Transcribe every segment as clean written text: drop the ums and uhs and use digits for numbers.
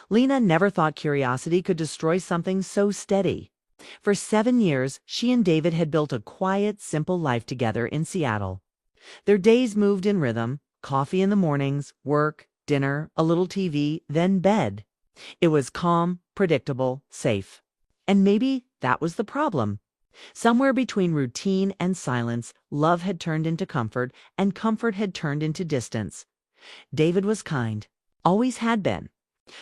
Lena never thought curiosity could destroy something so steady. For 7 years, she and David had built a quiet, simple life together in Seattle. Their days moved in rhythm: coffee in the mornings, work, dinner, a little TV, then bed. It was calm, predictable, safe. And maybe that was the problem. Somewhere between routine and silence, love had turned into comfort, and comfort had turned into distance. David was kind, always had been.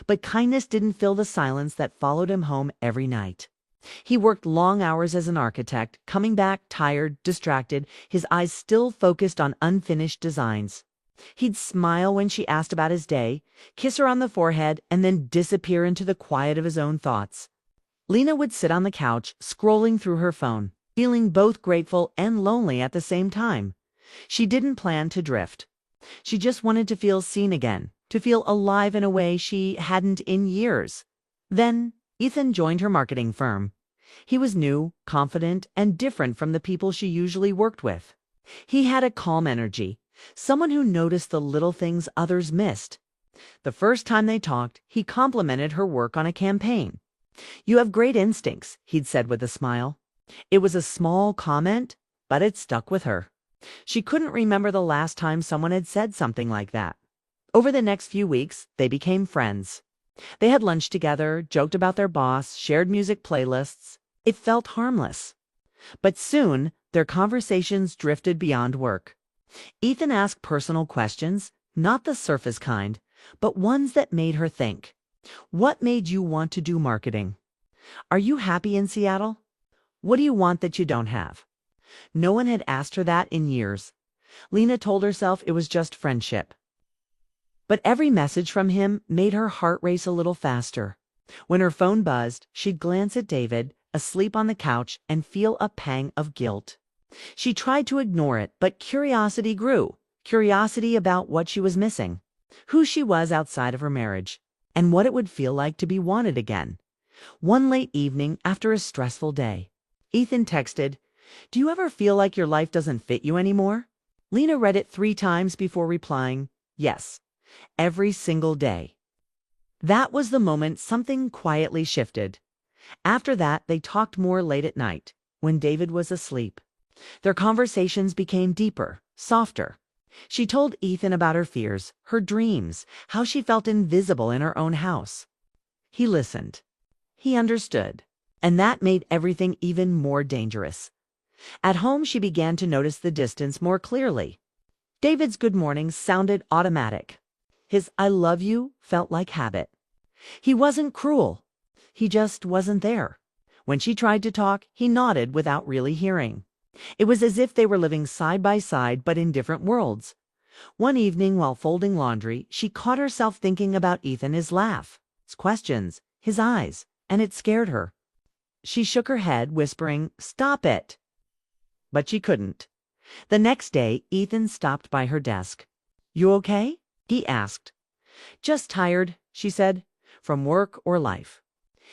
But kindness didn't fill the silence that followed him home every night. He worked long hours as an architect, coming back tired, distracted, his eyes still focused on unfinished designs. He'd smile when she asked about his day, kiss her on the forehead, and then disappear into the quiet of his own thoughts. Lena would sit on the couch, scrolling through her phone, feeling both grateful and lonely at the same time. She didn't plan to drift. She just wanted to feel seen again, to feel alive in a way she hadn't in years. Then Ethan joined her marketing firm. He was new, confident, and different from the people she usually worked with. He had a calm energy, someone who noticed the little things others missed. The first time they talked, he complimented her work on a campaign. "You have great instincts," he'd said with a smile. It was a small comment, but it stuck with her. She couldn't remember the last time someone had said something like that. Over the next few weeks, they became friends. They had lunch together, joked about their boss, shared music playlists. It felt harmless. But soon, their conversations drifted beyond work. Ethan asked personal questions, not the surface kind, but ones that made her think. What made you want to do marketing? Are you happy in Seattle? What do you want that you don't have? No one had asked her that in years. Lena told herself it was just friendship. But every message from him made her heart race a little faster. When her phone buzzed, she'd glance at David, asleep on the couch, and feel a pang of guilt. She tried to ignore it, but curiosity grew. Curiosity about what she was missing, who she was outside of her marriage, and what it would feel like to be wanted again. One late evening, after a stressful day, Ethan texted, "Do you ever feel like your life doesn't fit you anymore?" Lena read it 3 times before replying, "Yes, every single day." That was the moment something quietly shifted. After that, they talked more late at night, when David was asleep. Their conversations became deeper, softer. She told Ethan about her fears, her dreams, how she felt invisible in her own house. He listened. He understood. And that made everything even more dangerous. At home, she began to notice the distance more clearly. David's good mornings sounded automatic. His "I love you" felt like habit. He wasn't cruel. He just wasn't there. When she tried to talk, he nodded without really hearing. It was as if they were living side by side but in different worlds. One evening while folding laundry, she caught herself thinking about Ethan, his laugh, his questions, his eyes, and it scared her. She shook her head, whispering, "Stop it." But she couldn't. The next day, Ethan stopped by her desk. "You okay?" he asked. "Just tired," she said, "from work or life."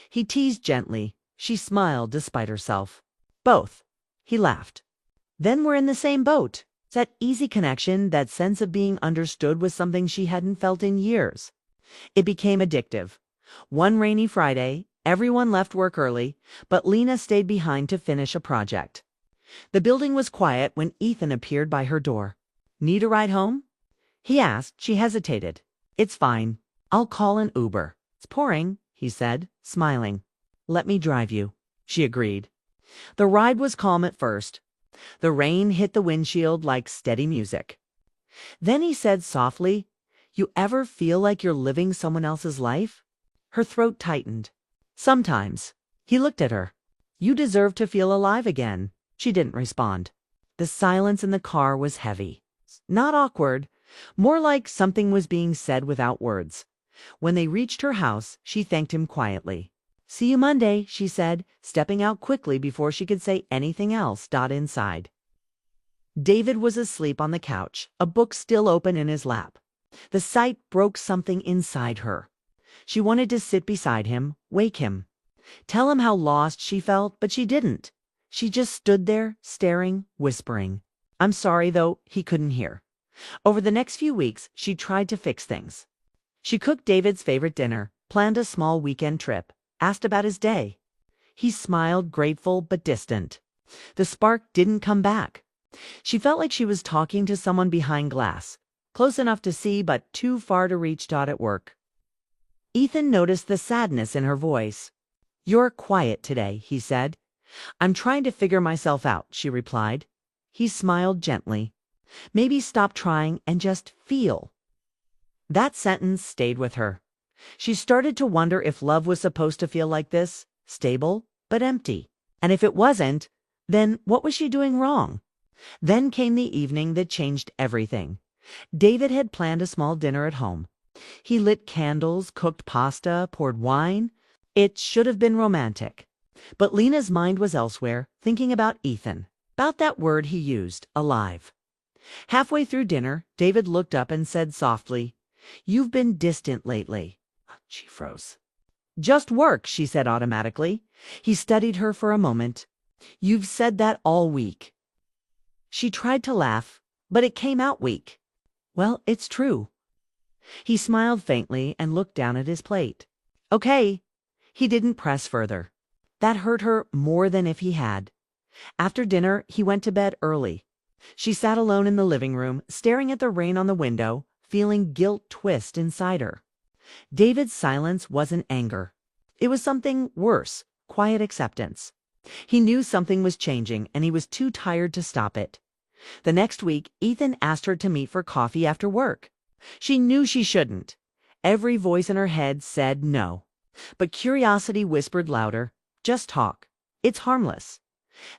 He teased gently. She smiled despite herself. "Both." He laughed. "Then we're in the same boat." That easy connection, that sense of being understood, was something she hadn't felt in years. It became addictive. One rainy Friday, everyone left work early, but Lena stayed behind to finish a project. The building was quiet when Ethan appeared by her door. "Need a ride home?" he asked. She hesitated. "It's fine. I'll call an Uber." "It's pouring," he said, smiling. "Let me drive you," she agreed. The ride was calm at first. The rain hit the windshield like steady music. Then he said softly, "You ever feel like you're living someone else's life?" Her throat tightened. "Sometimes." He looked at her. "You deserve to feel alive again." She didn't respond. The silence in the car was heavy. Not awkward, more like something was being said without words. When they reached her house, she thanked him quietly. "See you Monday," she said, stepping out quickly before she could say anything else. Inside. David was asleep on the couch, a book still open in his lap. The sight broke something inside her. She wanted to sit beside him, wake him, tell him how lost she felt, but she didn't. She just stood there, staring, whispering. "I'm sorry," though he couldn't hear. Over the next few weeks, she tried to fix things. She cooked David's favorite dinner, planned a small weekend trip, asked about his day. He smiled, grateful but distant. The spark didn't come back. She felt like she was talking to someone behind glass, close enough to see but too far to reach. At work, Ethan noticed the sadness in her voice. "You're quiet today," he said. "I'm trying to figure myself out," she replied. He smiled gently. "Maybe stop trying and just feel." That sentence stayed with her. She started to wonder if love was supposed to feel like this, stable but empty. And if it wasn't, then what was she doing wrong? Then came the evening that changed everything. David had planned a small dinner at home. He lit candles, cooked pasta, poured wine. It should have been romantic. But Lena's mind was elsewhere, thinking about Ethan, about that word he used, alive. Halfway through dinner, David looked up and said softly, "You've been distant lately." She froze. "Just work," she said automatically. He studied her for a moment. "You've said that all week." She tried to laugh, but it came out weak. "Well, it's true." He smiled faintly and looked down at his plate. "Okay." He didn't press further. That hurt her more than if he had. After dinner, he went to bed early. She sat alone in the living room, staring at the rain on the window, feeling guilt twist inside her. David's silence wasn't anger. It was something worse, quiet acceptance. He knew something was changing, and he was too tired to stop it. The next week, Ethan asked her to meet for coffee after work. She knew she shouldn't. Every voice in her head said no. But curiosity whispered louder, "Just talk. It's harmless."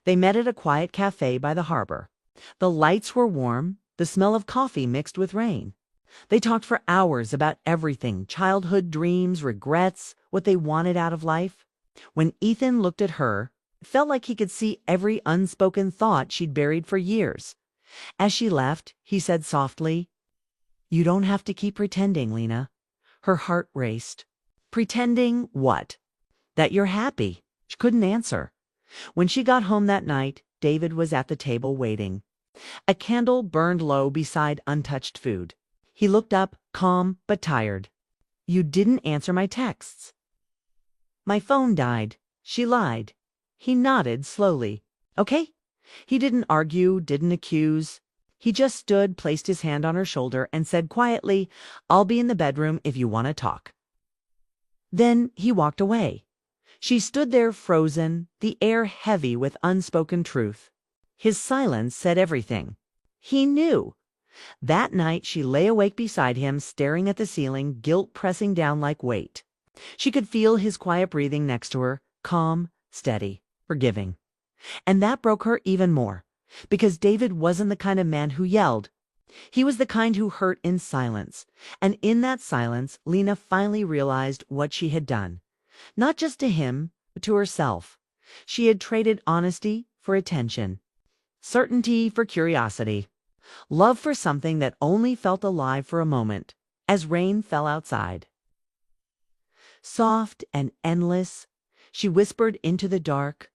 They met at a quiet cafe by the harbor. The lights were warm, the smell of coffee mixed with rain. They talked for hours about everything, childhood dreams, regrets, what they wanted out of life. When Ethan looked at her, it felt like he could see every unspoken thought she'd buried for years. As she left, he said softly, "You don't have to keep pretending, Lena." Her heart raced. Pretending what? That you're happy. She couldn't answer. When she got home that night, David was at the table waiting. A candle burned low beside untouched food. He looked up, calm but tired. "You didn't answer my texts." "My phone died." She lied. He nodded slowly. "Okay." He didn't argue, didn't accuse. He just stood, placed his hand on her shoulder, and said quietly, "I'll be in the bedroom if you want to talk." Then he walked away. She stood there frozen, the air heavy with unspoken truth. His silence said everything. He knew. That night she lay awake beside him, staring at the ceiling, guilt pressing down like weight. She could feel his quiet breathing next to her, calm, steady, forgiving. And that broke her even more, because David wasn't the kind of man who yelled. He was the kind who hurt in silence. And in that silence, Lena finally realized what she had done. Not just to him, but to herself. She had traded honesty for attention, certainty for curiosity, love for something that only felt alive for a moment, as rain fell outside. Soft and endless, she whispered into the dark,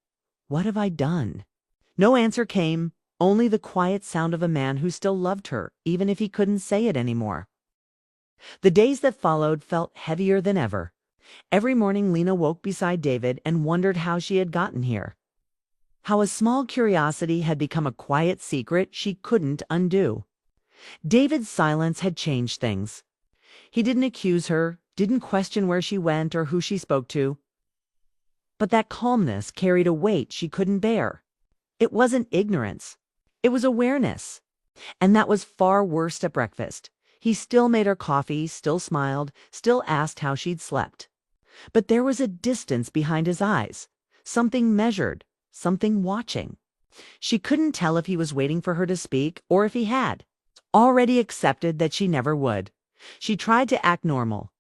"What have I done?" No answer came, only the quiet sound of a man who still loved her, even if he couldn't say it anymore. The days that followed felt heavier than ever. Every morning Lena woke beside David and wondered how she had gotten here. How a small curiosity had become a quiet secret she couldn't undo. David's silence had changed things. He didn't accuse her, didn't question where she went or who she spoke to. But that calmness carried a weight she couldn't bear. It wasn't ignorance. It was awareness. And that was far worse at breakfast. He still made her coffee, still smiled, still asked how she'd slept. But there was a distance behind his eyes, something measured, something watching. She couldn't tell if he was waiting for her to speak or if he had already accepted that she never would. She tried to act normal.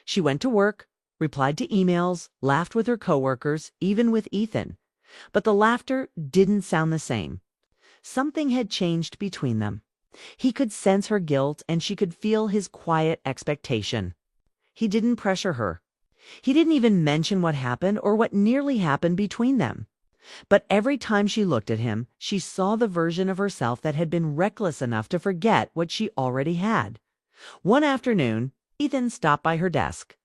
She went to work, replied to emails, laughed with her coworkers, even with Ethan. But the laughter didn't sound the same. Something had changed between them. He could sense her guilt, and she could feel his quiet expectation. He didn't pressure her. He didn't even mention what happened or what nearly happened between them. But every time she looked at him, she saw the version of herself that had been reckless enough to forget what she already had. One afternoon, Ethan stopped by her desk.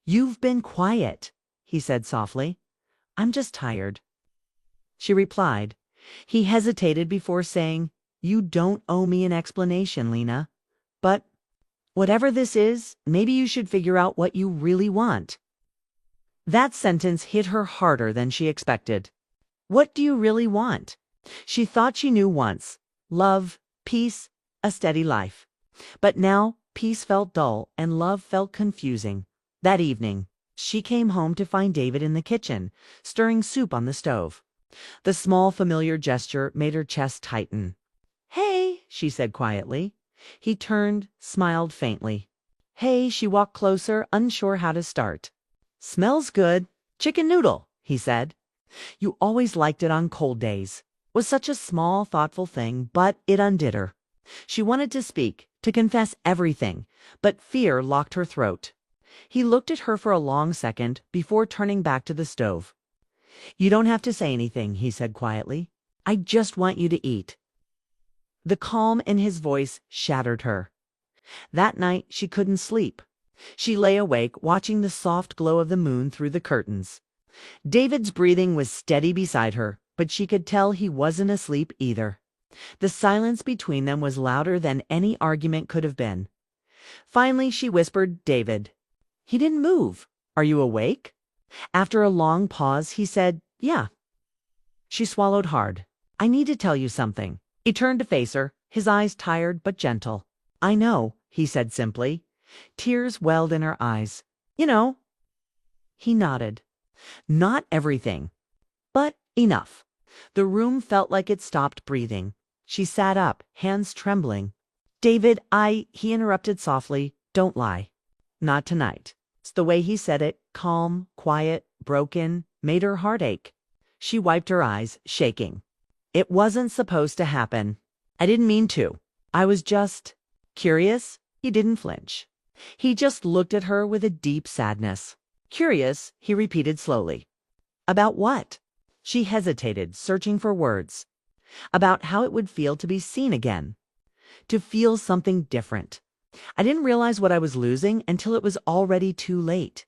"You've been quiet," he said softly. "I'm just tired." She replied. He hesitated before saying, "You don't owe me an explanation, Lena. But whatever this is, maybe you should figure out what you really want." That sentence hit her harder than she expected. What do you really want? She thought she knew once. Love, peace, a steady life. But now peace felt dull and love felt confusing. That evening, she came home to find David in the kitchen, stirring soup on the stove. The small familiar gesture made her chest tighten. "Hey," she said quietly. He turned, smiled faintly. "Hey," she walked closer, unsure how to start. "Smells good. Chicken noodle," he said. "You always liked it on cold days." Was such a small, thoughtful thing, but it undid her. She wanted to speak, to confess everything, but fear locked her throat. He looked at her for a long second before turning back to the stove. "You don't have to say anything," he said quietly. "I just want you to eat." The calm in his voice shattered her. That night she couldn't sleep. She lay awake, watching the soft glow of the moon through the curtains. David's breathing was steady beside her, but she could tell he wasn't asleep either. The silence between them was louder than any argument could have been. Finally she whispered, "David." He didn't move. "Are you awake?" After a long pause, he said, "Yeah." She swallowed hard. "I need to tell you something." He turned to face her, his eyes tired but gentle. "I know," he said simply. Tears welled in her eyes. "You know." He nodded. "Not everything, but enough." The room felt like it stopped breathing. She sat up, hands trembling. "David, he interrupted softly, "don't lie. Not tonight." It's the way he said it, calm, quiet, broken, made her heart ache. She wiped her eyes, shaking. "It wasn't supposed to happen. I didn't mean to. I was just curious." He didn't flinch. He just looked at her with a deep sadness. "Curious," he repeated slowly. "About what?" She hesitated, searching for words. "About how it would feel to be seen again. To feel something different. I didn't realize what I was losing until it was already too late."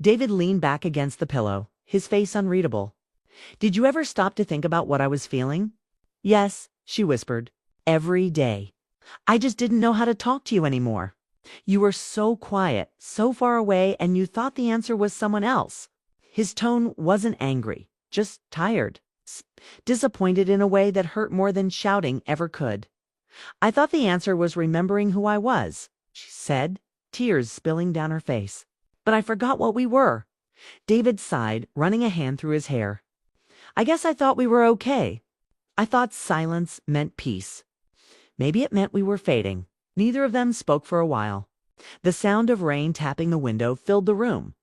David leaned back against the pillow, his face unreadable. "Did you ever stop to think about what I was feeling?" "Yes," she whispered. "Every day. I just didn't know how to talk to you anymore. You were so quiet, so far away, and you thought the answer was someone else." His tone wasn't angry, just tired, disappointed in a way that hurt more than shouting ever could. "I thought the answer was remembering who I was," she said, tears spilling down her face. "But I forgot what we were." David sighed, running a hand through his hair. "I guess I thought we were okay. I thought silence meant peace. Maybe it meant we were fading." Neither of them spoke for a while. The sound of rain tapping the window filled the room.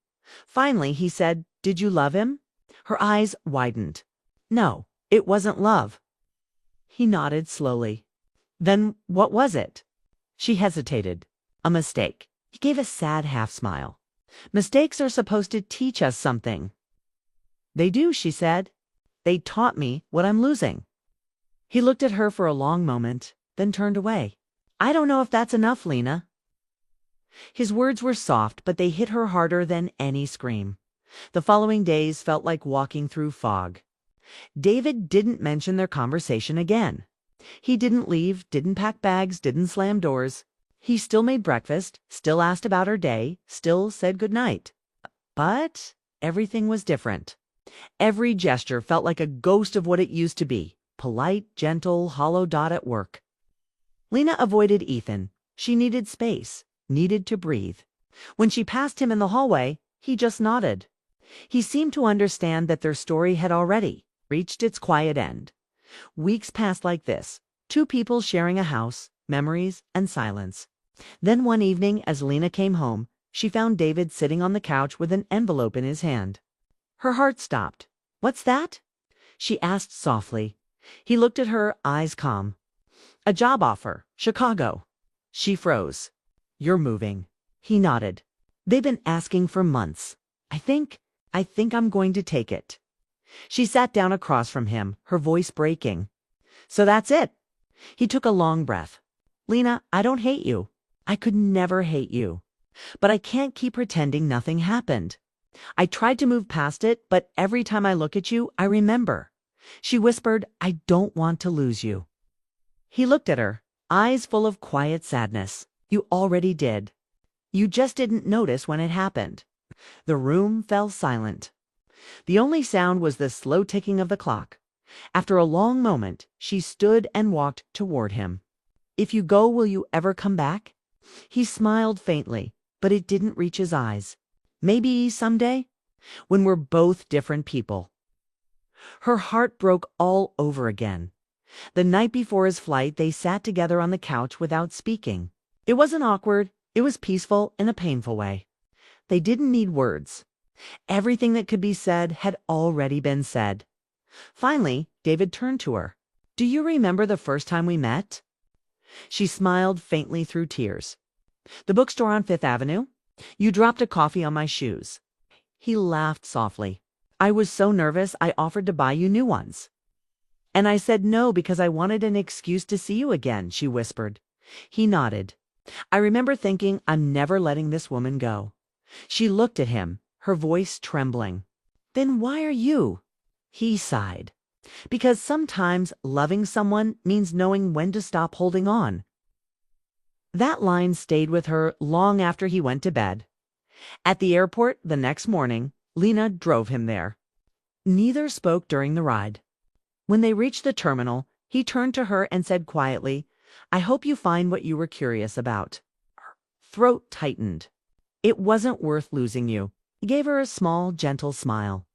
Finally he said, "Did you love him?" Her eyes widened. "No, it wasn't love." He nodded slowly. "Then what was it?" She hesitated. "A mistake." He gave a sad half-smile. "Mistakes are supposed to teach us something." "They do," she said. "They taught me what I'm losing." He looked at her for a long moment, then turned away. "I don't know if that's enough, Lena." His words were soft, but they hit her harder than any scream. The following days felt like walking through fog. David didn't mention their conversation again. He didn't leave, didn't pack bags, didn't slam doors. He still made breakfast, still asked about her day, still said goodnight. But everything was different. Every gesture felt like a ghost of what it used to be, polite, gentle, hollow dot at work. Lena avoided Ethan. She needed space, needed to breathe. When she passed him in the hallway, he just nodded. He seemed to understand that their story had already reached its quiet end. Weeks passed like this, two people sharing a house, memories, and silence. Then one evening, as Lena came home, she found David sitting on the couch with an envelope in his hand. Her heart stopped. "What's that?" she asked softly. He looked at her, eyes calm. "A job offer, Chicago." She froze. "You're moving." He nodded. "They've been asking for months. I think I'm going to take it." She sat down across from him, her voice breaking. "So that's it." He took a long breath. "Lena, I don't hate you. I could never hate you. But I can't keep pretending nothing happened. I tried to move past it, but every time I look at you, I remember. She whispered, I don't want to lose you. He looked at her, eyes full of quiet sadness. You already did. You just didn't notice when it happened. The room fell silent. The only sound was the slow ticking of the clock. After a long moment, she stood and walked toward him. If you go, will you ever come back? He smiled faintly, but it didn't reach his eyes. Maybe someday, when we're both different people. Her heart broke all over again. The night before his flight, they sat together on the couch without speaking. It wasn't awkward, it was peaceful in a painful way. They didn't need words. Everything that could be said had already been said. Finally, David turned to her. Do you remember the first time we met? She smiled faintly through tears. The bookstore on Fifth Avenue? You dropped a coffee on my shoes. He laughed softly. I was so nervous I offered to buy you new ones. And I said no because I wanted an excuse to see you again, she whispered. He nodded. I remember thinking, I'm never letting this woman go. She looked at him, her voice trembling. Then why are you? He sighed. Because sometimes loving someone means knowing when to stop holding on. That line stayed with her long after he went to bed. At the airport the next morning, Lena drove him there. Neither spoke during the ride. When they reached the terminal, he turned to her and said quietly, I hope you find what you were curious about. Her throat tightened. It wasn't worth losing you. He gave her a small, gentle smile.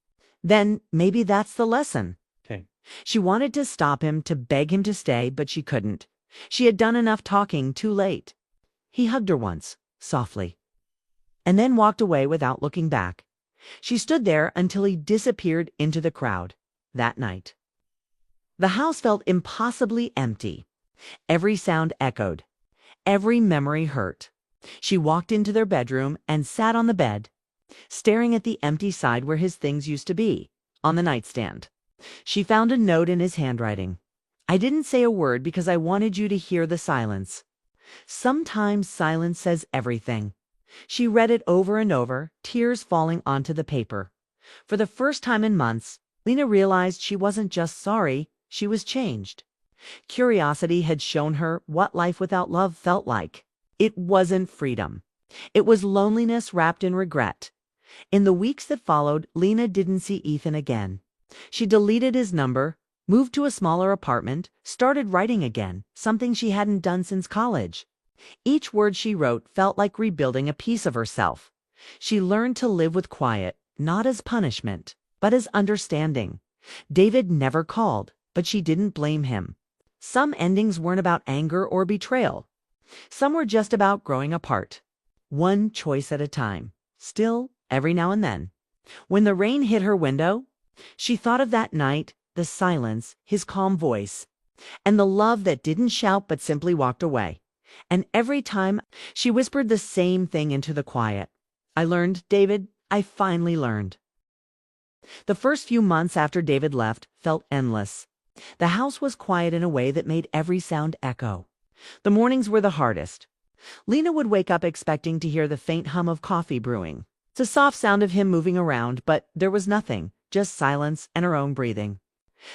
Then maybe that's the lesson. Okay. She wanted to stop him, to beg him to stay, but she couldn't. She had done enough talking too late. He hugged her once, softly, and then walked away without looking back. She stood there until he disappeared into the crowd that night. The house felt impossibly empty. Every sound echoed. Every memory hurt. She walked into their bedroom and sat on the bed, staring at the empty side where his things used to be, on the nightstand. She found a note in his handwriting. I didn't say a word because I wanted you to hear the silence. Sometimes silence says everything. She read it over and over, tears falling onto the paper. For the first time in months, Lena realized she wasn't just sorry, she was changed. Curiosity had shown her what life without love felt like. It wasn't freedom. It was loneliness wrapped in regret. In the weeks that followed, Lena didn't see Ethan again. She deleted his number, moved to a smaller apartment, started writing again, something she hadn't done since college. Each word she wrote felt like rebuilding a piece of herself. She learned to live with quiet, not as punishment, but as understanding. David never called, but she didn't blame him. Some endings weren't about anger or betrayal. Some were just about growing apart. One choice at a time. Still, every now and then, when the rain hit her window, she thought of that night, the silence, his calm voice, and the love that didn't shout but simply walked away. And every time she whispered the same thing into the quiet. I learned, David, I finally learned. The first few months after David left felt endless. The house was quiet in a way that made every sound echo. The mornings were the hardest. Lena would wake up expecting to hear the faint hum of coffee brewing. The soft sound of him moving around, but there was nothing, just silence and her own breathing.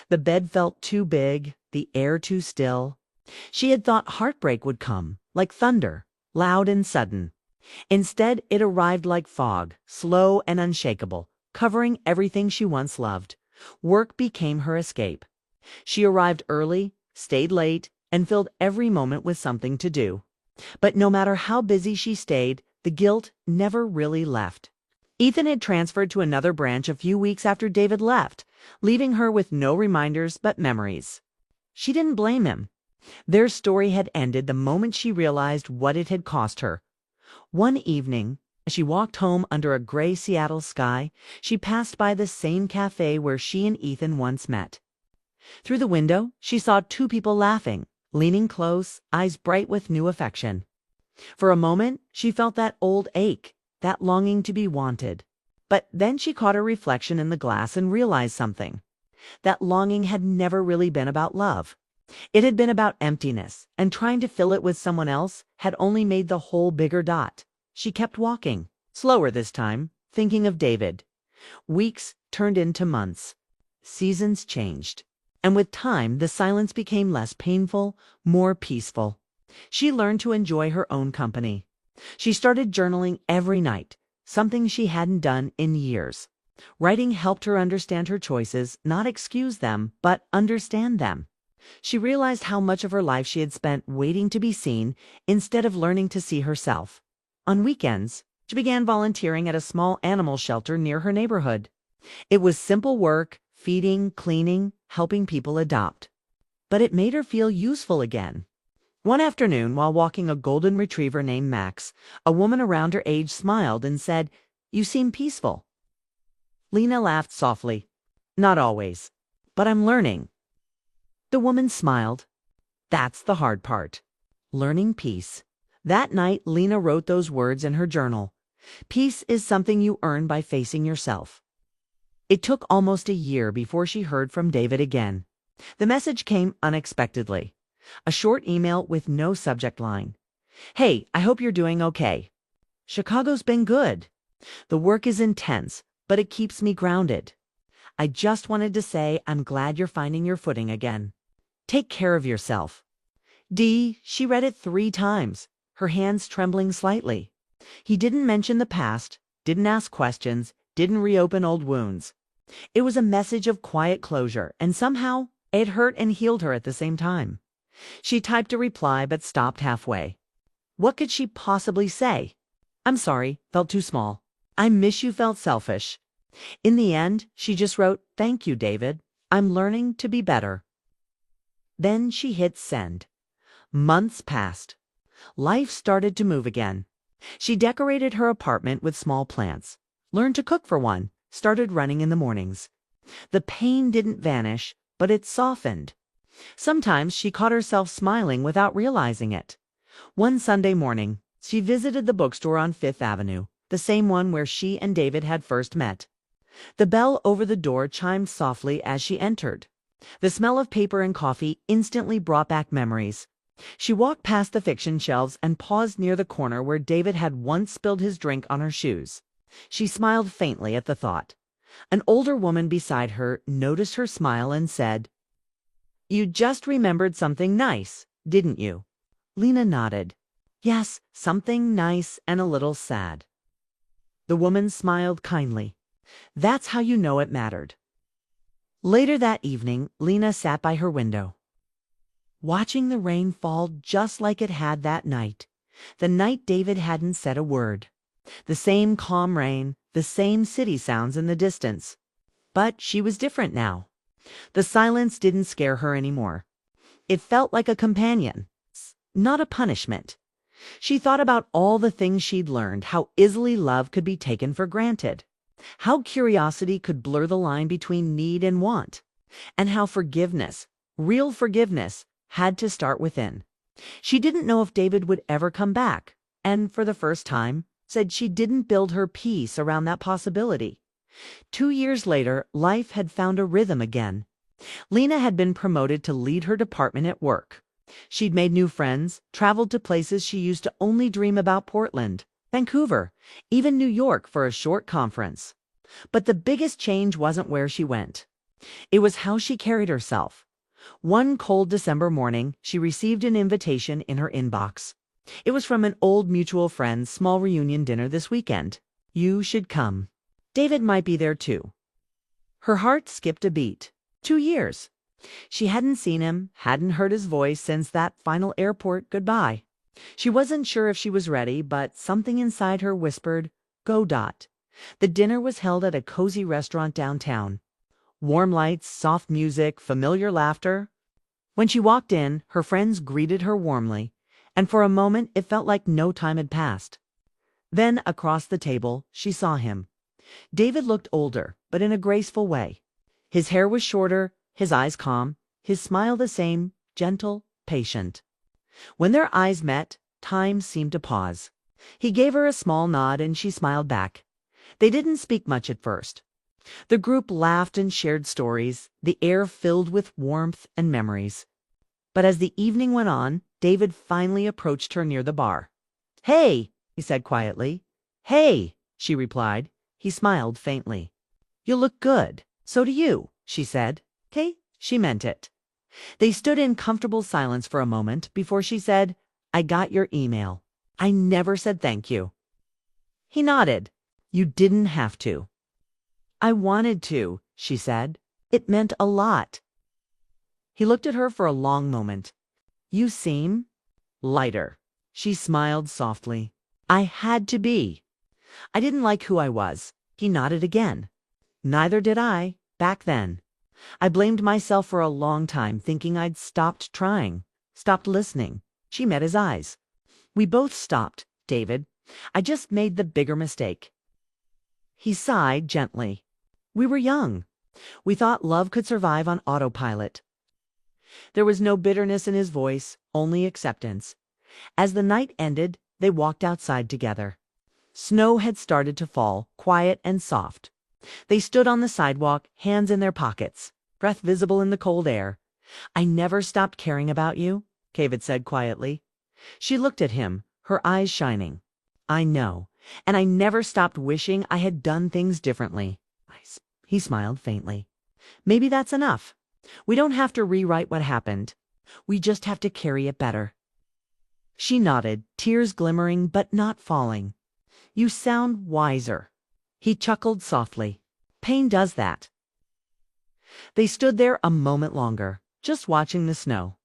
The bed felt too big, the air too still. She had thought heartbreak would come, like thunder, loud and sudden. Instead, it arrived like fog, slow and unshakable, covering everything she once loved. Work became her escape. She arrived early, stayed late, and filled every moment with something to do. But no matter how busy she stayed, the guilt never really left. Ethan had transferred to another branch a few weeks after David left, leaving her with no reminders but memories. She didn't blame him. Their story had ended the moment she realized what it had cost her. One evening, as she walked home under a gray Seattle sky, she passed by the same cafe where she and Ethan once met. Through the window, she saw two people laughing, leaning close, eyes bright with new affection. For a moment, she felt that old ache, that longing to be wanted. But then she caught her reflection in the glass and realized something. That longing had never really been about love. It had been about emptiness, and trying to fill it with someone else had only made the hole bigger. She kept walking, slower this time, thinking of David. Weeks turned into months. Seasons changed. And with time, the silence became less painful, more peaceful. She learned to enjoy her own company. She started journaling every night, something she hadn't done in years. Writing helped her understand her choices, not excuse them, but understand them. She realized how much of her life she had spent waiting to be seen instead of learning to see herself. On weekends, she began volunteering at a small animal shelter near her neighborhood. It was simple work, feeding, cleaning, helping people adopt. But it made her feel useful again. One afternoon, while walking a golden retriever named Max, a woman around her age smiled and said, "You seem peaceful." Lena laughed softly. "Not always, but I'm learning." The woman smiled. "That's the hard part. Learning peace." That night, Lena wrote those words in her journal. Peace is something you earn by facing yourself. It took almost a year before she heard from David again. The message came unexpectedly. A short email with no subject line. "Hey, I hope you're doing okay. Chicago's been good. The work is intense, but it keeps me grounded. I just wanted to say I'm glad you're finding your footing again. Take care of yourself." She read it 3 times, her hands trembling slightly. He didn't mention the past, didn't ask questions, didn't reopen old wounds. It was a message of quiet closure, and somehow it hurt and healed her at the same time. She typed a reply but stopped halfway. What could she possibly say? "I'm sorry, felt too small. I miss you" felt selfish. In the end, she just wrote, "Thank you, David. I'm learning to be better." Then she hit send. Months passed. Life started to move again. She decorated her apartment with small plants, learned to cook for one, started running in the mornings. The pain didn't vanish, but it softened. Sometimes she caught herself smiling without realizing it. One Sunday morning, she visited the bookstore on Fifth Avenue, the same one where she and David had first met. The bell over the door chimed softly as she entered. The smell of paper and coffee instantly brought back memories. She walked past the fiction shelves and paused near the corner where David had once spilled his drink on her shoes. She smiled faintly at the thought. An older woman beside her noticed her smile and said, "You just remembered something nice, didn't you?" Lena nodded. "Yes, something nice and a little sad." The woman smiled kindly. "That's how you know it mattered." Later that evening, Lena sat by her window, watching the rain fall just like it had that night. The night David hadn't said a word. The same calm rain, the same city sounds in the distance. But she was different now. The silence didn't scare her anymore. It felt like a companion, not a punishment. She thought about all the things she'd learned, how easily love could be taken for granted, how curiosity could blur the line between need and want, and how forgiveness, real forgiveness, had to start within. She didn't know if David would ever come back, and for the first time, said she didn't build her peace around that possibility. 2 years later, life had found a rhythm again. Lena had been promoted to lead her department at work. She'd made new friends, traveled to places she used to only dream about: Portland, Vancouver, even New York for a short conference. But the biggest change wasn't where she went. It was how she carried herself. One cold December morning, she received an invitation in her inbox. It was from an old mutual friend's small reunion dinner this weekend. "You should come. David might be there too." Her heart skipped a beat. 2 years. She hadn't seen him, hadn't heard his voice since that final airport goodbye. She wasn't sure if she was ready, but something inside her whispered, "Go." The dinner was held at a cozy restaurant downtown. Warm lights, soft music, familiar laughter. When she walked in, her friends greeted her warmly, and for a moment it felt like no time had passed. Then, across the table, she saw him. David looked older, but in a graceful way. His hair was shorter, his eyes calm, his smile the same, gentle, patient. When their eyes met, time seemed to pause. He gave her a small nod and she smiled back. They didn't speak much at first. The group laughed and shared stories, the air filled with warmth and memories. But as the evening went on, David finally approached her near the bar. "Hey, he said quietly. Hey, she replied. He smiled faintly. You look good. So do you, she said. Okay, she meant it. They stood in comfortable silence for a moment before she said, I got your email. I never said thank you. He nodded. You didn't have to. I wanted to, she said. It meant a lot. He looked at her for a long moment. You seem lighter. She smiled softly. I had to be. I didn't like who I was. He nodded again. Neither did I, back then. I blamed myself for a long time, thinking I'd stopped trying, stopped listening. She met his eyes. We both stopped, David. I just made the bigger mistake. He sighed gently. We were young. We thought love could survive on autopilot. There was no bitterness in his voice, only acceptance. As the night ended, they walked outside together. Snow had started to fall, quiet and soft. They stood on the sidewalk, hands in their pockets, breath visible in the cold air. I never stopped caring about you, David said quietly. She looked at him, her eyes shining. I know, and I never stopped wishing I had done things differently. He smiled faintly. Maybe that's enough. We don't have to rewrite what happened. We just have to carry it better. She nodded, tears glimmering but not falling. You sound wiser. He chuckled softly. Pain does that. They stood there a moment longer, just watching the snow.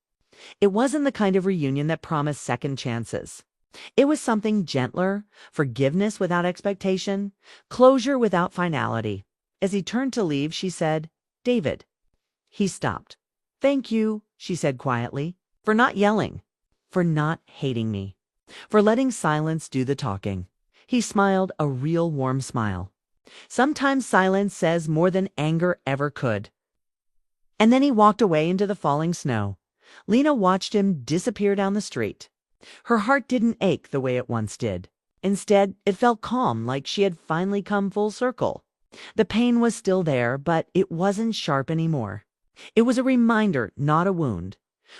It wasn't the kind of reunion that promised second chances. It was something gentler, forgiveness without expectation, closure without finality. As he turned to leave, she said, David. He stopped. Thank you, she said quietly, for not yelling, for not hating me, for letting silence do the talking. He smiled a real warm smile. Sometimes silence says more than anger ever could. And then he walked away into the falling snow. Lena watched him disappear down the street. Her heart didn't ache the way it once did. Instead, it felt calm, like she had finally come full circle. The pain was still there, but it wasn't sharp anymore. It was a reminder, not a wound.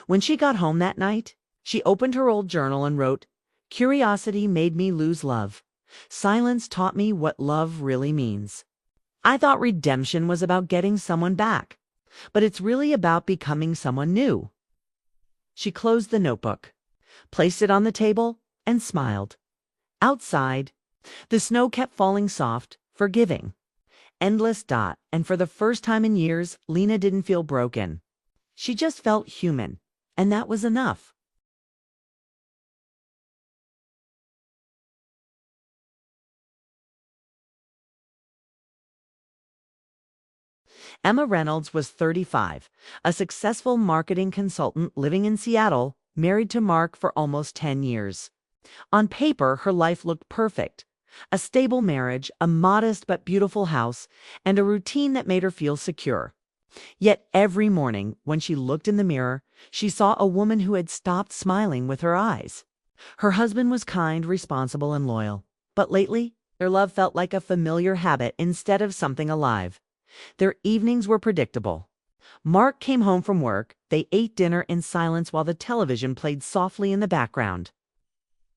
When she got home that night, she opened her old journal and wrote, Curiosity made me lose love. Silence taught me what love really means. I thought redemption was about getting someone back, but it's really about becoming someone new. She closed the notebook, placed it on the table, and smiled. Outside, the snow kept falling soft, forgiving. Endless dot, and for the first time in years, Lena didn't feel broken. She just felt human, and that was enough. Emma Reynolds was 35, a successful marketing consultant living in Seattle, married to Mark for almost 10 years. On paper, her life looked perfect. A stable marriage, a modest but beautiful house, and a routine that made her feel secure. Yet every morning, when she looked in the mirror, she saw a woman who had stopped smiling with her eyes. Her husband was kind, responsible, and loyal. But lately, their love felt like a familiar habit instead of something alive. Their evenings were predictable. Mark came home from work. They ate dinner in silence while the television played softly in the background.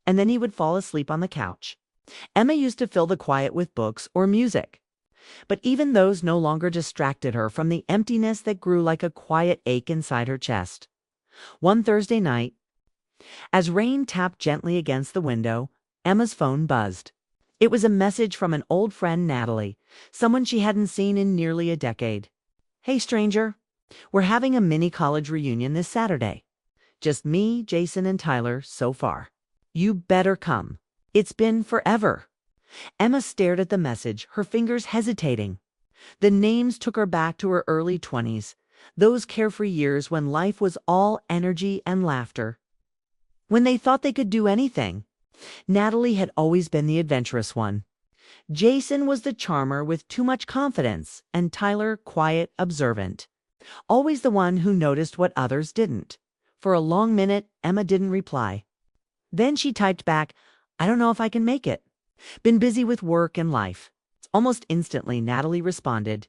And then he would fall asleep on the couch. Emma used to fill the quiet with books or music. But even those no longer distracted her from the emptiness that grew like a quiet ache inside her chest. One Thursday night, as rain tapped gently against the window, Emma's phone buzzed. It was a message from an old friend, Natalie, someone she hadn't seen in nearly a decade. Hey, stranger. We're having a mini college reunion this Saturday. Just me, Jason, and Tyler so far. You better come. It's been forever. Emma stared at the message, her fingers hesitating. The names took her back to her early 20s, those carefree years when life was all energy and laughter. When they thought they could do anything. Natalie had always been the adventurous one. Jason was the charmer with too much confidence, and Tyler quiet, observant. Always the one who noticed what others didn't. For a long minute, Emma didn't reply. Then she typed back, I don't know if I can make it. Been busy with work and life. Almost instantly, Natalie responded,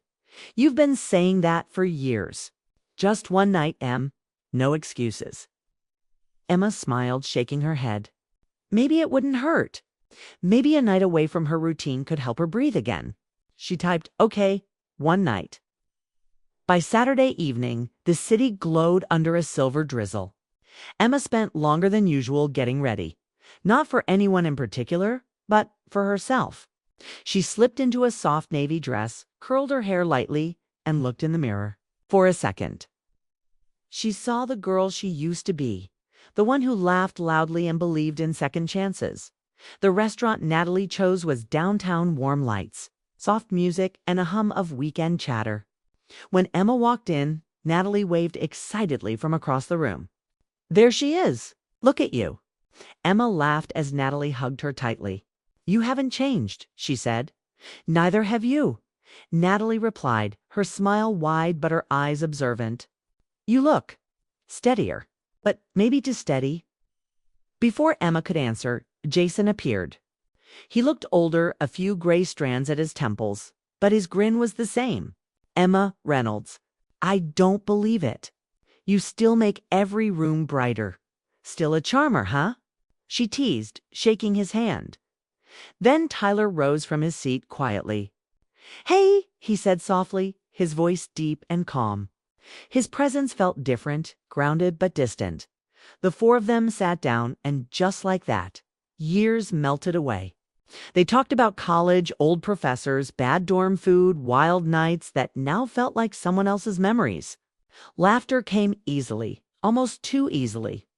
You've been saying that for years. Just one night, Em. No excuses. Emma smiled, shaking her head. Maybe it wouldn't hurt. Maybe a night away from her routine could help her breathe again. She typed, "Okay, one night." By Saturday evening, the city glowed under a silver drizzle. Emma spent longer than usual getting ready. Not for anyone in particular, but for herself. She slipped into a soft navy dress, curled her hair lightly, and looked in the mirror. For a second, she saw the girl she used to be, the one who laughed loudly and believed in second chances. The restaurant Natalie chose was downtown, warm lights, soft music, and a hum of weekend chatter. When Emma walked in, Natalie waved excitedly from across the room. "There she is! Look at you!" Emma laughed as Natalie hugged her tightly. "You haven't changed," she said. "Neither have you," Natalie replied, her smile wide but her eyes observant. "You look steadier, but maybe too steady." Before Emma could answer, Jason appeared. He looked older, a few gray strands at his temples, but his grin was the same. "Emma Reynolds, I don't believe it. You still make every room brighter. Still a charmer, huh?" she teased, shaking his hand. Then Tyler rose from his seat quietly. "Hey," he said softly, his voice deep and calm. His presence felt different, grounded but distant. The four of them sat down, and just like that, years melted away. They talked about college, old professors, bad dorm food, wild nights that now felt like someone else's memories. Laughter came easily, almost too easily.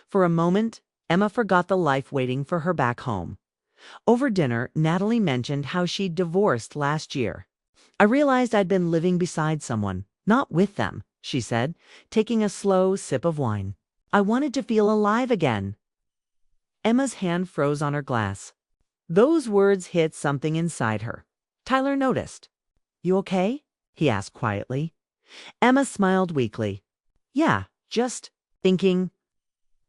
For a moment, Emma forgot the life waiting for her back home. Over dinner, Natalie mentioned how she'd divorced last year. "I realized I'd been living beside someone, not with them," she said, taking a slow sip of wine. "I wanted to feel alive again." Emma's hand froze on her glass. Those words hit something inside her. Tyler noticed. "You okay?" he asked quietly. Emma smiled weakly. "Yeah, just thinking."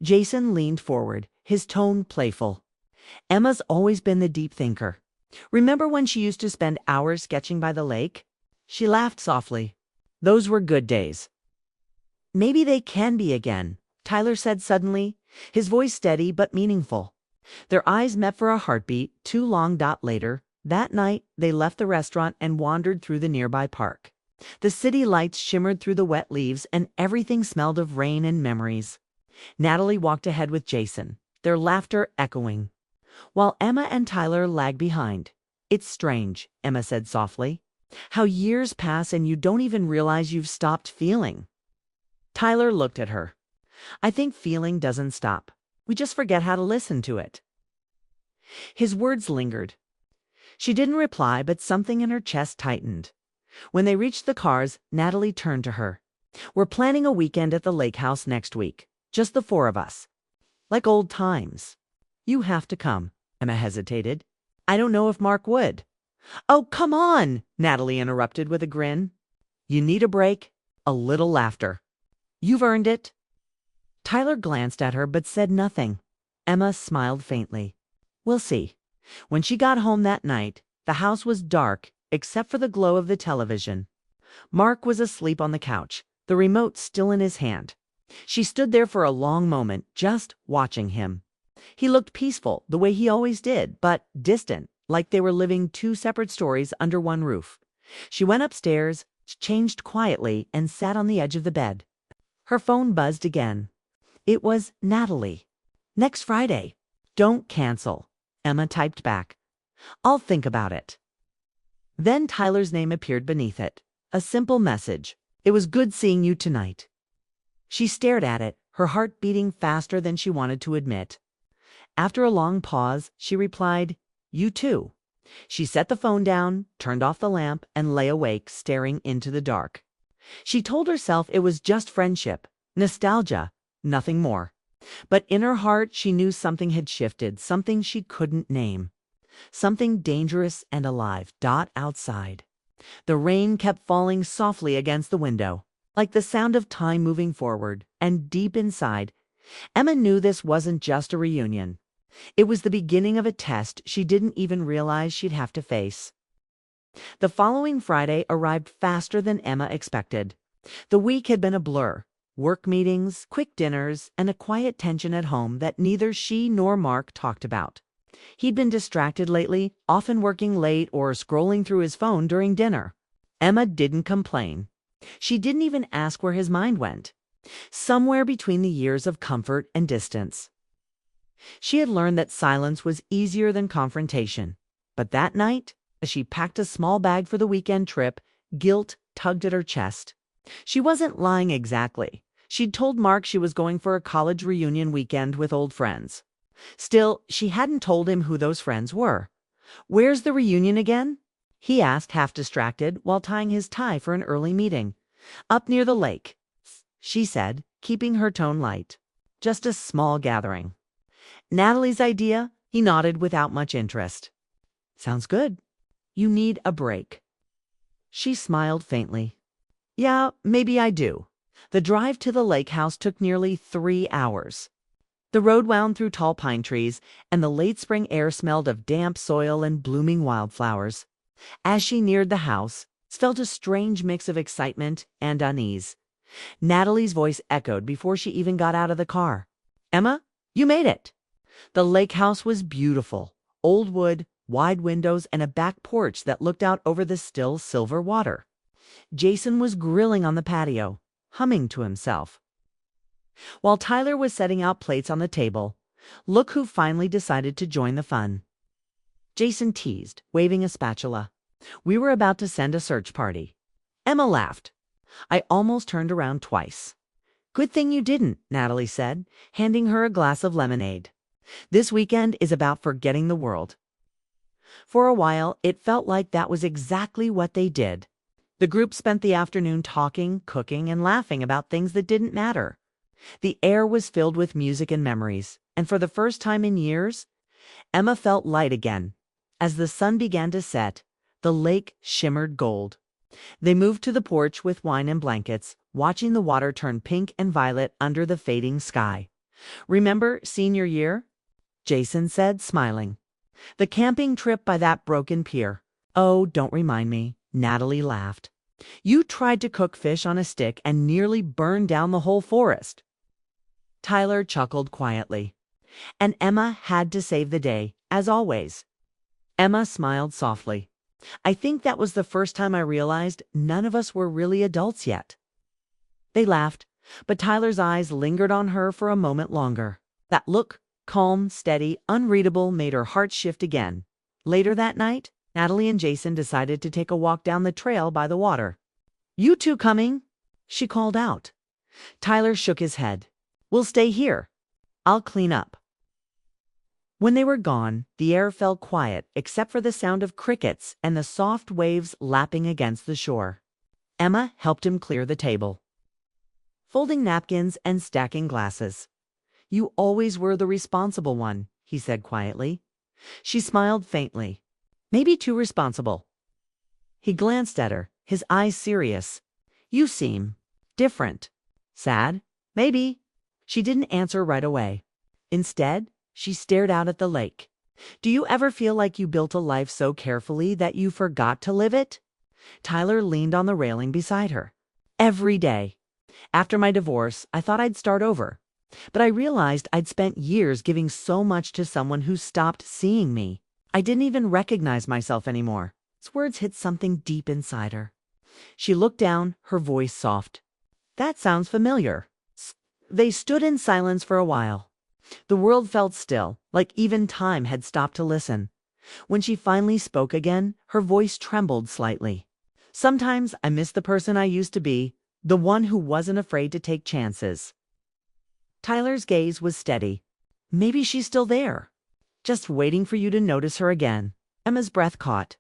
Jason leaned forward, his tone playful. "Emma's always been the deep thinker. Remember when she used to spend hours sketching by the lake?" She laughed softly. "Those were good days." "Maybe they can be again," Tyler said suddenly, his voice steady but meaningful. Their eyes met for a heartbeat. Too long. Later, that night, they left the restaurant and wandered through the nearby park. The city lights shimmered through the wet leaves, and everything smelled of rain and memories. Natalie walked ahead with Jason, their laughter echoing, while Emma and Tyler lagged behind. "It's strange," Emma said softly, "how years pass and you don't even realize you've stopped feeling." Tyler looked at her. "I think feeling doesn't stop. We just forget how to listen to it." His words lingered. She didn't reply, but something in her chest tightened. When they reached the cars, Natalie turned to her. "We're planning a weekend at the lake house next week. Just the four of us. Like old times." "You have to come," Emma hesitated. "I don't know if Mark would." "Oh, come on," Natalie interrupted with a grin. "You need a break, a little laughter. You've earned it." Tyler glanced at her but said nothing. Emma smiled faintly. "We'll see." When she got home that night, the house was dark except for the glow of the television. Mark was asleep on the couch, the remote still in his hand. She stood there for a long moment, just watching him. He looked peaceful, the way he always did, but distant, like they were living two separate stories under one roof. She went upstairs, changed quietly, and sat on the edge of the bed. Her phone buzzed again. It was Natalie. "Next Friday. Don't cancel," Emma typed back. "I'll think about it." Then Tyler's name appeared beneath it. A simple message. "It was good seeing you tonight." She stared at it, her heart beating faster than she wanted to admit. After a long pause, she replied, "You too." She set the phone down, turned off the lamp, and lay awake, staring into the dark. She told herself it was just friendship, nostalgia, nothing more. But in her heart, she knew something had shifted, something she couldn't name. Something dangerous and alive. Outside. The rain kept falling softly against the window, like the sound of time moving forward, and deep inside, Emma knew this wasn't just a reunion. It was the beginning of a test she didn't even realize she'd have to face. The following Friday arrived faster than Emma expected. The week had been a blur. Work meetings, quick dinners, and a quiet tension at home that neither she nor Mark talked about. He'd been distracted lately, often working late or scrolling through his phone during dinner. Emma didn't complain. She didn't even ask where his mind went. Somewhere between the years of comfort and distance. She had learned that silence was easier than confrontation. But that night, as she packed a small bag for the weekend trip, guilt tugged at her chest. She wasn't lying exactly. She'd told Mark she was going for a college reunion weekend with old friends. Still, she hadn't told him who those friends were. "Where's the reunion again?" he asked, half distracted, while tying his tie for an early meeting. "Up near the lake," she said, keeping her tone light. "Just a small gathering." "Natalie's idea?" He nodded without much interest. "Sounds good. You need a break." She smiled faintly. "Yeah, maybe I do." The drive to the lake house took nearly 3 hours. The road wound through tall pine trees, and the late spring air smelled of damp soil and blooming wildflowers. As she neared the house, she felt a strange mix of excitement and unease. Natalie's voice echoed before she even got out of the car. "Emma, you made it." The lake house was beautiful. Old wood, wide windows, and a back porch that looked out over the still silver water. Jason was grilling on the patio, humming to himself. While Tyler was setting out plates on the table, look who finally decided to join the fun. Jason teased, waving a spatula. "We were about to send a search party." Emma laughed. "I almost turned around twice." "Good thing you didn't," Natalie said, handing her a glass of lemonade. "This weekend is about forgetting the world." For a while, it felt like that was exactly what they did. The group spent the afternoon talking, cooking, and laughing about things that didn't matter. The air was filled with music and memories, and for the first time in years, Emma felt light again. As the sun began to set, the lake shimmered gold. They moved to the porch with wine and blankets, watching the water turn pink and violet under the fading sky. "Remember senior year?" Jason said, smiling. "The camping trip by that broken pier." "Oh, don't remind me," Natalie laughed. "You tried to cook fish on a stick and nearly burned down the whole forest." Tyler chuckled quietly. "And Emma had to save the day, as always." Emma smiled softly. "I think that was the first time I realized none of us were really adults yet." They laughed, but Tyler's eyes lingered on her for a moment longer. That look, calm, steady, unreadable, made her heart shift again. Later that night, Natalie and Jason decided to take a walk down the trail by the water. "You two coming?" she called out. Tyler shook his head. "We'll stay here. I'll clean up." When they were gone, the air felt quiet except for the sound of crickets and the soft waves lapping against the shore. Emma helped him clear the table, folding napkins and stacking glasses. "You always were the responsible one," he said quietly. She smiled faintly. "Maybe too responsible." He glanced at her, his eyes serious. "You seem different." "Sad? Maybe." She didn't answer right away. Instead, she stared out at the lake. "Do you ever feel like you built a life so carefully that you forgot to live it?" Tyler leaned on the railing beside her. "Every day. After my divorce, I thought I'd start over. But I realized I'd spent years giving so much to someone who stopped seeing me. I didn't even recognize myself anymore." His words hit something deep inside her. She looked down, her voice soft. "That sounds familiar." They stood in silence for a while. The world felt still, like even time had stopped to listen. When she finally spoke again, her voice trembled slightly. "Sometimes I miss the person I used to be, the one who wasn't afraid to take chances." Tyler's gaze was steady. "Maybe she's still there, just waiting for you to notice her again." Emma's breath caught.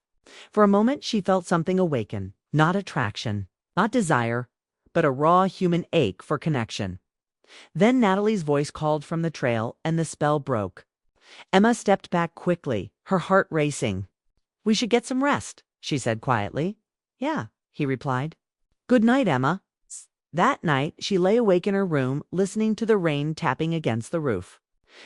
For a moment she felt something awaken, not attraction, not desire, but a raw human ache for connection. Then Natalie's voice called from the trail, and the spell broke. Emma stepped back quickly, her heart racing. "We should get some rest," she said quietly. "Yeah," he replied. "Good night, Emma." That night, she lay awake in her room, listening to the rain tapping against the roof.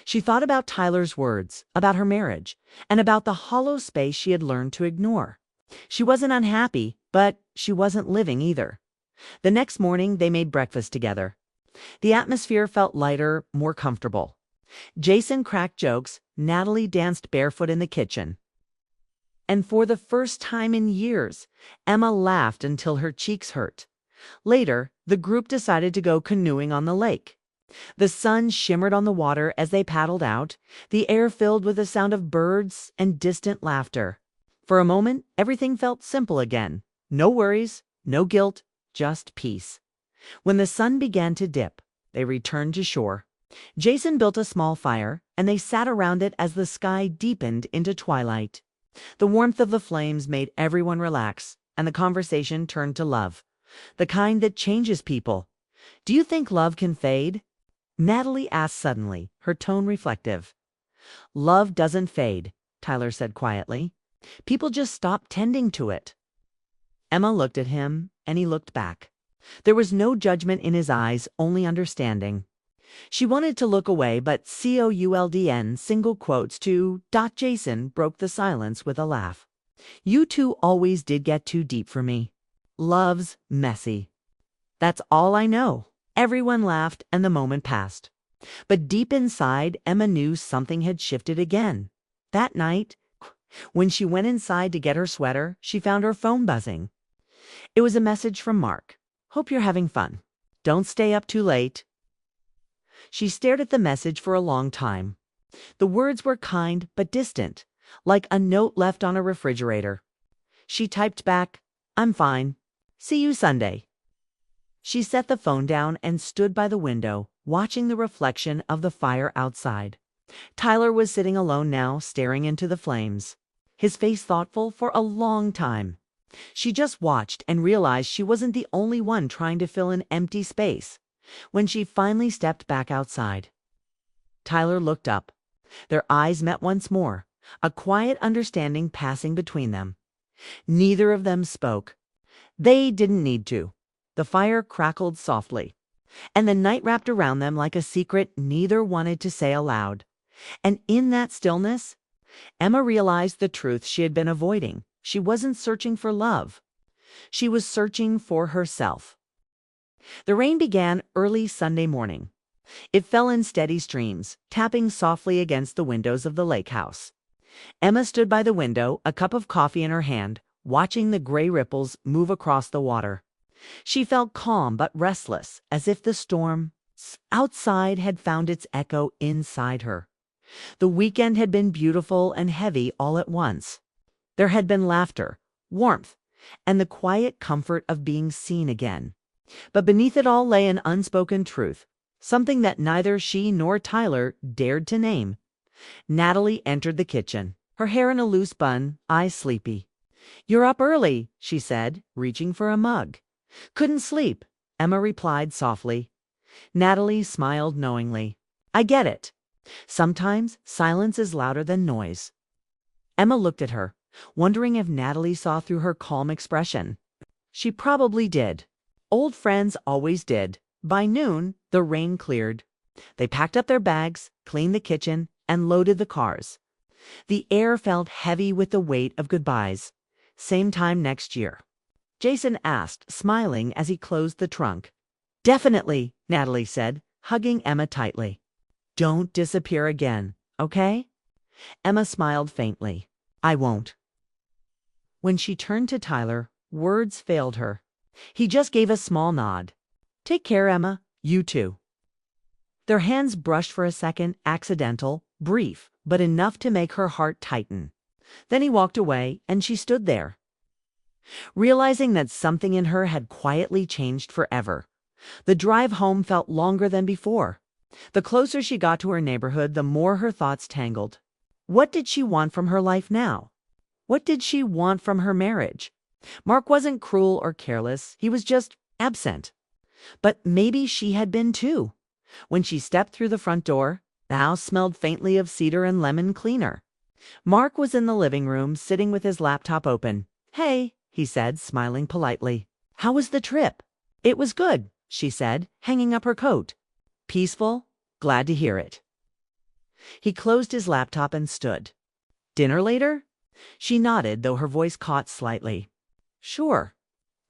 She thought about Tyler's words, about her marriage, and about the hollow space she had learned to ignore. She wasn't unhappy, but she wasn't living either. The next morning, they made breakfast together. The atmosphere felt lighter, more comfortable. Jason cracked jokes, Natalie danced barefoot in the kitchen. And for the first time in years, Emma laughed until her cheeks hurt. Later, the group decided to go canoeing on the lake. The sun shimmered on the water as they paddled out, the air filled with the sound of birds and distant laughter. For a moment, everything felt simple again. No worries, no guilt, just peace. When the sun began to dip, they returned to shore. Jason built a small fire, and they sat around it as the sky deepened into twilight. The warmth of the flames made everyone relax, and the conversation turned to love. The kind that changes people. "Do you think love can fade?" Natalie asked suddenly, her tone reflective. "Love doesn't fade," Tyler said quietly. "People just stop tending to it." Emma looked at him, and he looked back. There was no judgment in his eyes, only understanding. She wanted to look away, but COULDN single quotes to Jason broke the silence with a laugh. "You two always did get too deep for me. Love's messy." "That's all I know." Everyone laughed, and the moment passed. But deep inside, Emma knew something had shifted again. That night, when she went inside to get her sweater, she found her phone buzzing. It was a message from Mark. "Hope you're having fun. Don't stay up too late." She stared at the message for a long time. The words were kind but distant, like a note left on a refrigerator. She typed back, "I'm fine. See you Sunday." She set the phone down and stood by the window, watching the reflection of the fire outside. Tyler was sitting alone now, staring into the flames, his face thoughtful for a long time. She just watched and realized she wasn't the only one trying to fill an empty space. When she finally stepped back outside, Tyler looked up. Their eyes met once more, a quiet understanding passing between them. Neither of them spoke. They didn't need to. The fire crackled softly, and the night wrapped around them like a secret neither wanted to say aloud. And in that stillness, Emma realized the truth she had been avoiding. She wasn't searching for love. She was searching for herself. The rain began early Sunday morning. It fell in steady streams, tapping softly against the windows of the lake house. Emma stood by the window, a cup of coffee in her hand, watching the gray ripples move across the water. She felt calm but restless, as if the storm outside had found its echo inside her. The weekend had been beautiful and heavy all at once. There had been laughter, warmth, and the quiet comfort of being seen again. But beneath it all lay an unspoken truth, something that neither she nor Tyler dared to name. Natalie entered the kitchen, her hair in a loose bun, eyes sleepy. "You're up early," she said, reaching for a mug. "Couldn't sleep," Emma replied softly. Natalie smiled knowingly. "I get it. Sometimes silence is louder than noise." Emma looked at her, wondering if Natalie saw through her calm expression. She probably did. Old friends always did. By noon, the rain cleared. They packed up their bags, cleaned the kitchen, and loaded the cars. The air felt heavy with the weight of goodbyes. "Same time next year?" Jason asked, smiling as he closed the trunk. "Definitely," Natalie said, hugging Emma tightly. "Don't disappear again, okay?" Emma smiled faintly. "I won't." When she turned to Tyler, words failed her. He just gave a small nod. "Take care, Emma. You too." Their hands brushed for a second, accidental, brief, but enough to make her heart tighten. Then he walked away, and she stood there, realizing that something in her had quietly changed forever. The drive home felt longer than before. The closer she got to her neighborhood, the more her thoughts tangled. What did she want from her life now? What did she want from her marriage? Mark wasn't cruel or careless. He was just absent. But maybe she had been too. When she stepped through the front door, the house smelled faintly of cedar and lemon cleaner. Mark was in the living room, sitting with his laptop open. "Hey," he said, smiling politely. "How was the trip?" "It was good," she said, hanging up her coat. "Peaceful? Glad to hear it." He closed his laptop and stood. "Dinner later?" She nodded, though her voice caught slightly. "Sure."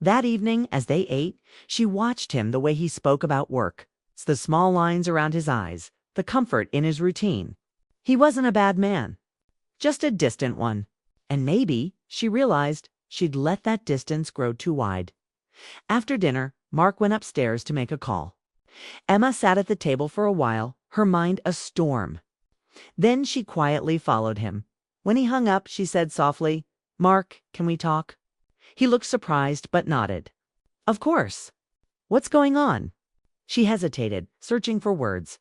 That evening, as they ate, she watched him, the way he spoke about work, the small lines around his eyes, the comfort in his routine. He wasn't a bad man, just a distant one. And maybe, she realized, she'd let that distance grow too wide. After dinner, Mark went upstairs to make a call. Emma sat at the table for a while, her mind a storm. Then she quietly followed him. When he hung up, she said softly, "Mark, can we talk?" He looked surprised but nodded. "Of course. What's going on?" She hesitated, searching for words.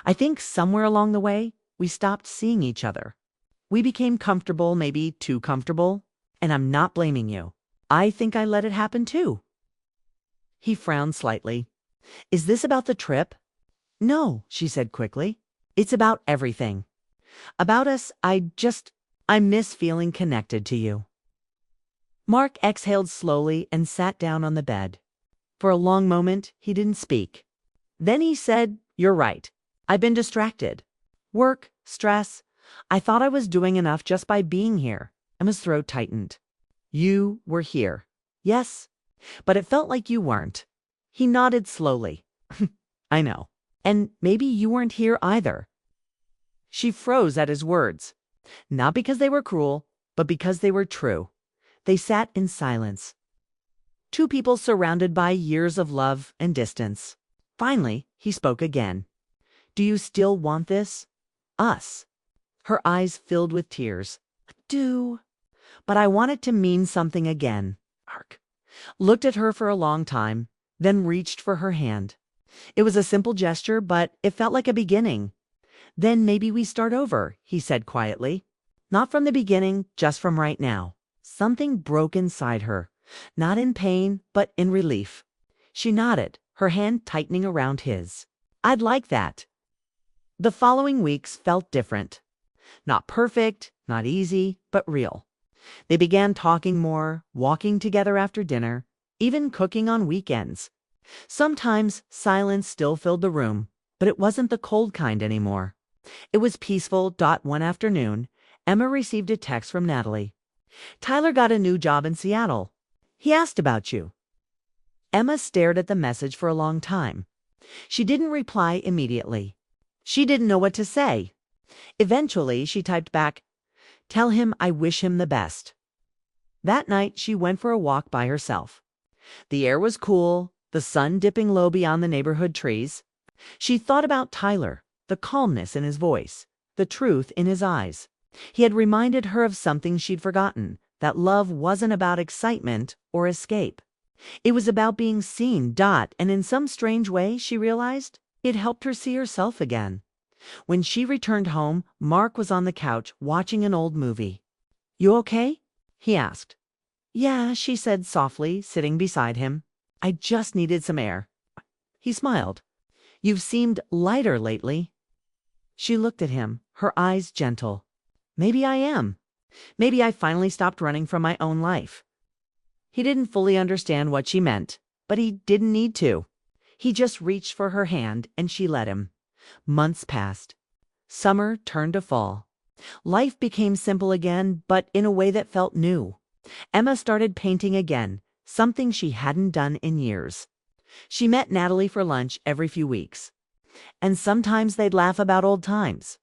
"I think somewhere along the way, we stopped seeing each other. We became comfortable, maybe too comfortable, and I'm not blaming you. I think I let it happen too." He frowned slightly. "Is this about the trip?" "No," she said quickly. "It's about everything. About us, I miss feeling connected to you." Mark exhaled slowly and sat down on the bed. For a long moment, he didn't speak. Then he said, "You're right. I've been distracted. Work, stress. I thought I was doing enough just by being here." Emma's throat tightened. "You were here. Yes, but it felt like you weren't." He nodded slowly. "I know. And maybe you weren't here either." She froze at his words. Not because they were cruel, but because they were true. They sat in silence. Two people surrounded by years of love and distance. Finally, he spoke again. "Do you still want this? Us?" Her eyes filled with tears. "I do. But I want it to mean something again." Mark looked at her for a long time, then reached for her hand. It was a simple gesture, but it felt like a beginning. "Then maybe we start over," he said quietly. "Not from the beginning, just from right now." Something broke inside her, not in pain, but in relief. She nodded, her hand tightening around his. "I'd like that." The following weeks felt different. Not perfect, not easy, but real. They began talking more, walking together after dinner, even cooking on weekends. Sometimes silence still filled the room, but it wasn't the cold kind anymore. It was peaceful. One afternoon, Emma received a text from Natalie. "Tyler got a new job in Seattle. He asked about you." Emma stared at the message for a long time. She didn't reply immediately. She didn't know what to say. Eventually, she typed back, "Tell him I wish him the best." That night, she went for a walk by herself. The air was cool, the sun dipping low beyond the neighborhood trees. She thought about Tyler, the calmness in his voice, the truth in his eyes. He had reminded her of something she'd forgotten, that love wasn't about excitement or escape. It was about being seen. And in some strange way, she realized, it helped her see herself again. When she returned home, Mark was on the couch watching an old movie. "You okay?" he asked. "Yeah," she said softly, sitting beside him. "I just needed some air." He smiled. "You've seemed lighter lately." She looked at him, her eyes gentle. "Maybe I am. Maybe I finally stopped running from my own life." He didn't fully understand what she meant, but he didn't need to. He just reached for her hand, and she let him. Months passed. Summer turned to fall. Life became simple again, but in a way that felt new. Emma started painting again, something she hadn't done in years. She met Natalie for lunch every few weeks. And sometimes they'd laugh about old times,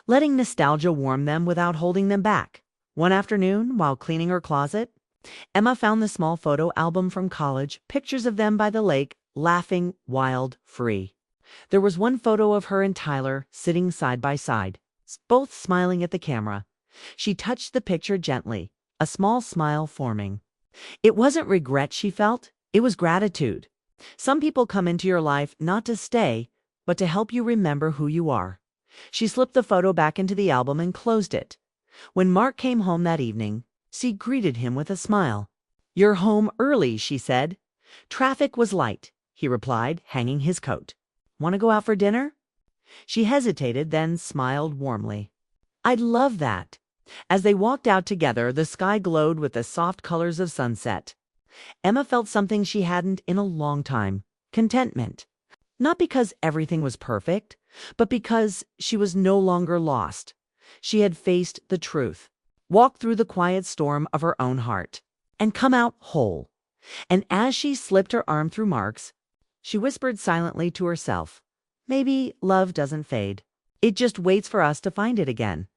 letting nostalgia warm them without holding them back. One afternoon, while cleaning her closet, Emma found the small photo album from college, pictures of them by the lake, laughing, wild, free. There was one photo of her and Tyler sitting side by side, both smiling at the camera. She touched the picture gently, a small smile forming. It wasn't regret she felt, it was gratitude. Some people come into your life not to stay, but to help you remember who you are. She slipped the photo back into the album and closed it. When Mark came home that evening, she greeted him with a smile. "You're home early," she said. "Traffic was light," he replied, hanging his coat. "Want to go out for dinner?" She hesitated, then smiled warmly. "I'd love that." As they walked out together, the sky glowed with the soft colors of sunset. Emma felt something she hadn't in a long time, contentment. Not because everything was perfect, but because she was no longer lost. She had faced the truth, walked through the quiet storm of her own heart, and come out whole. And as she slipped her arm through Mark's, she whispered silently to herself, Maybe love doesn't fade. It just waits for us to find it again.